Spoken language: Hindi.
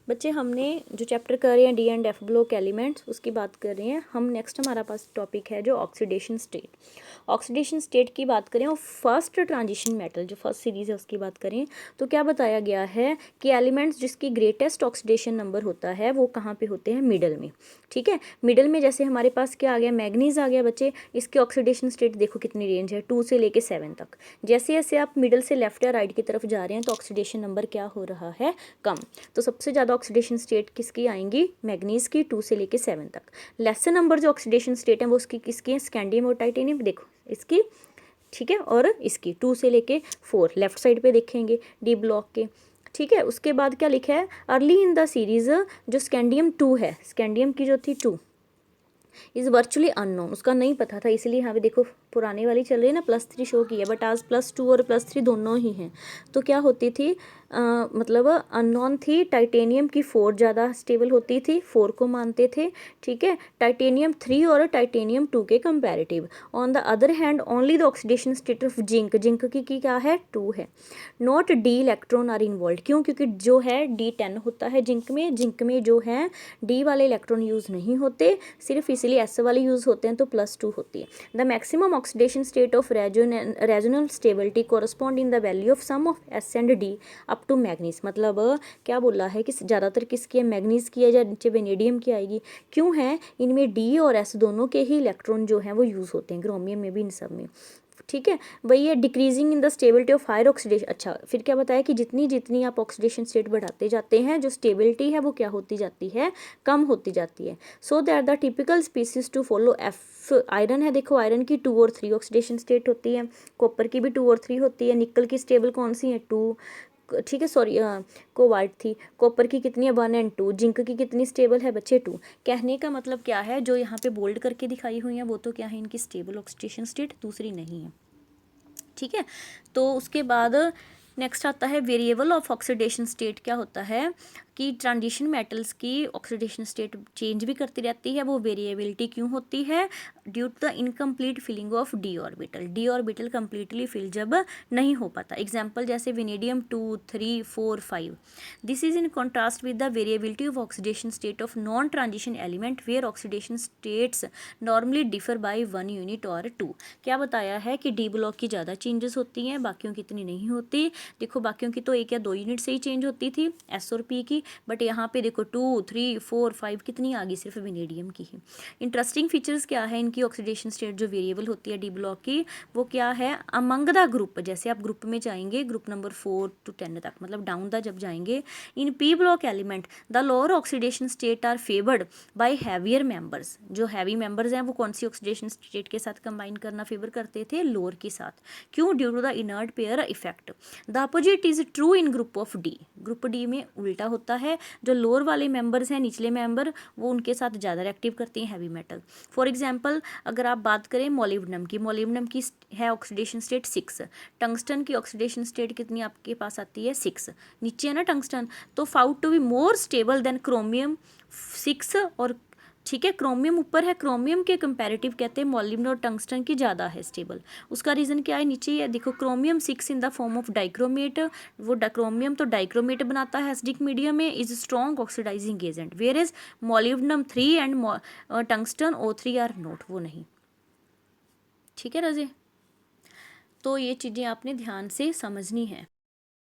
बच्चे हमने जो चैप्टर कर रहे हैं D and F block elements उसकी बात कर रहे हैं हम। नेक्स्ट हमारा पास टॉपिक है जो ऑक्सीडेशन स्टेट। ऑक्सीडेशन स्टेट की बात करें और फर्स्ट ट्रांजिशन मेटल जो फर्स्ट सीरीज है उसकी बात करें तो क्या बताया गया है कि एलिमेंट्स जिसकी ग्रेटेस्ट ऑक्सीडेशन नंबर होता है वो कहाँ पे होते हैं, मिडल में। ठीक है, मिडल में जैसे हमारे पास क्या आ गया, मैग्नीज आ गया बच्चे। इसकी ऑक्सीडेशन स्टेट देखो कितनी रेंज है, 2 से लेके 7 तक। जैसे जैसे आप मिडल से लेफ्ट या राइट की तरफ जा रहे हैं तो ऑक्सीडेशन नंबर क्या हो रहा है, कम। तो सबसे ज़्यादा ऑक्सीडेशन स्टेट किसकी आएंगी, मैग्नीज की, 2 से लेके 7 तक। लेसर नंबर जो ऑक्सीडेशन स्टेट है वो उसकी किसकी है, स्कैंडियम और टाइटेनियम, देखो इसकी। ठीक है, और इसकी 2 से लेके 4 लेफ्ट साइड पे देखेंगे डी ब्लॉक के। ठीक है, उसके बाद क्या लिखा है, अर्ली इन द सीरीज जो स्कैंडियम 2 है, स्कैंडियम की जो थी 2 इज़ वर्चुअली अननोन, उसका नहीं पता था, इसलिए यहाँ पे देखो पुरानी वाली चल रही है ना, +3 शो की है, बट आज +2 और +3 दोनों ही हैं। तो क्या होती थी, मतलब अननोन थी। टाइटेनियम की 4 ज़्यादा स्टेबल होती थी, 4 को मानते थे। ठीक है, टाइटेनियम 3 और टाइटेनियम 2 के comparative. On the other hand only the oxidation state of zinc, zinc की क्या है, 2 है। Not d electron are involve, क्यों, क्योंकि जो है D10 होता है जिंक में, जिंक में जो है डी वाले इलेक्ट्रॉन यूज़ नहीं होते, सिर्फ इसलिए एस वाले यूज़ होते हैं, तो +2 होती है। The maximum oxidation state of reasonable stability correspond in the value of sum of s and d up to manganese. मतलब क्या बोला है कि ज़्यादातर किसकी है, मैग्नीज की है, या नीचे वेनेडियम की आएगी। क्यों है, इनमें डी और एस दोनों के ही इलेक्ट्रॉन जो हैं वो यूज़ होते हैं, क्रोमियम में भी, इन सब में। ठीक है, वही है decreasing in the stability of higher oxidation. अच्छा, फिर क्या बताया कि जितनी जितनी आप ऑक्सीडेशन स्टेट बढ़ाते जाते हैं जो स्टेबिलिटी है वो क्या होती जाती है, कम होती जाती है। So that the typical species to follow F. Iron है, देखो आयरन की 2 और 3 ऑक्सीडेशन स्टेट होती है, कॉपर की भी 2 और 3 होती है। निकल की स्टेबल कौन सी है, 2। ठीक है, सॉरी कोबाल्ट थी। कॉपर की कितनी है, 1 और 2। जिंक की कितनी स्टेबल है बच्चे, 2। कहने का मतलब क्या है, जो यहाँ पे बोल्ड करके दिखाई हुई है वो तो क्या है, इनकी स्टेबल ऑक्सीडेशन स्टेट, दूसरी नहीं है। ठीक है, तो उसके बाद नेक्स्ट आता है वेरिएबल ऑफ ऑक्सीडेशन स्टेट। क्या होता है कि ट्रांजिशन मेटल्स की ऑक्सीडेशन स्टेट चेंज भी करती रहती है, वो वेरिएबिलिटी क्यों होती है, due to the incomplete filling of D orbital. D orbital completely fill जब नहीं हो पाता। एग्जाम्पल जैसे vanadium 2, 3, 4, 5। This is in contrast with the variability of oxidation state of non transition element where oxidation states normally differ by 1 unit और 2। क्या बताया है कि डी ब्लॉक की ज़्यादा चेंजेस होती हैं, बाकियों की इतनी नहीं होती। देखो बाकियों की तो 1 या 2 यूनिट से ही चेंज होती थी, एस और पी की, बट यहाँ पे देखो 2, 3, 4, 5 कितनी आ गई, सिर्फ वेनेडियम की ही। इंटरेस्टिंग फीचर्स क्या है इनकी ऑक्सीडेशन स्टेट जो वेरिएबल होती है डी ब्लॉक की, वो क्या है, अमंग द ग्रुप। जैसे आप ग्रुप में जाएंगे, ग्रुप नंबर 4 to 10 तक, मतलब डाउन द जब जाएंगे, in p block element the lower oxidation state are favoured by heavier members. जो हैवी मेंबर्स हैं वो कौन सी ऑक्सीडेशन स्टेट के साथ कंबाइन करना फेवर करते थे, लोअर के साथ। क्यों, due to the inert pair effect. The opposite is true in group of D. Group D में उल्टा होता है, जो लोअर वाले मेंबर्स हैं, निचले मेंबर, वो उनके साथ ज़्यादा रिएक्टिव करते हैं हैवी मेटल। फॉर एग्जांपल अगर आप बात करें मोलिब्डेनम की, मोलिब्डेनम की है ऑक्सीडेशन स्टेट 6। टंगस्टन की ऑक्सीडेशन स्टेट कितनी आपके पास आती है, 6। नीचे है ना टंगस्टन, तो found to be more stable than chromium 6। और ठीक है, क्रोमियम ऊपर है, क्रोमियम के कंपैरेटिव कहते हैं मोलिब्डेनम और टंगस्टन की ज़्यादा है स्टेबल। उसका रीज़न क्या है, नीचे ही है देखो, chromium 6 in the form of dichromate. वो क्रोमियम तो डाइक्रोमेट बनाता है एसिडिक मीडियम में, is strong oxidising agent, where is molybdenum 3 and tungsten O3 are not, वो नहीं। ठीक है रजे, तो ये चीज़ें आपने ध्यान से समझनी है।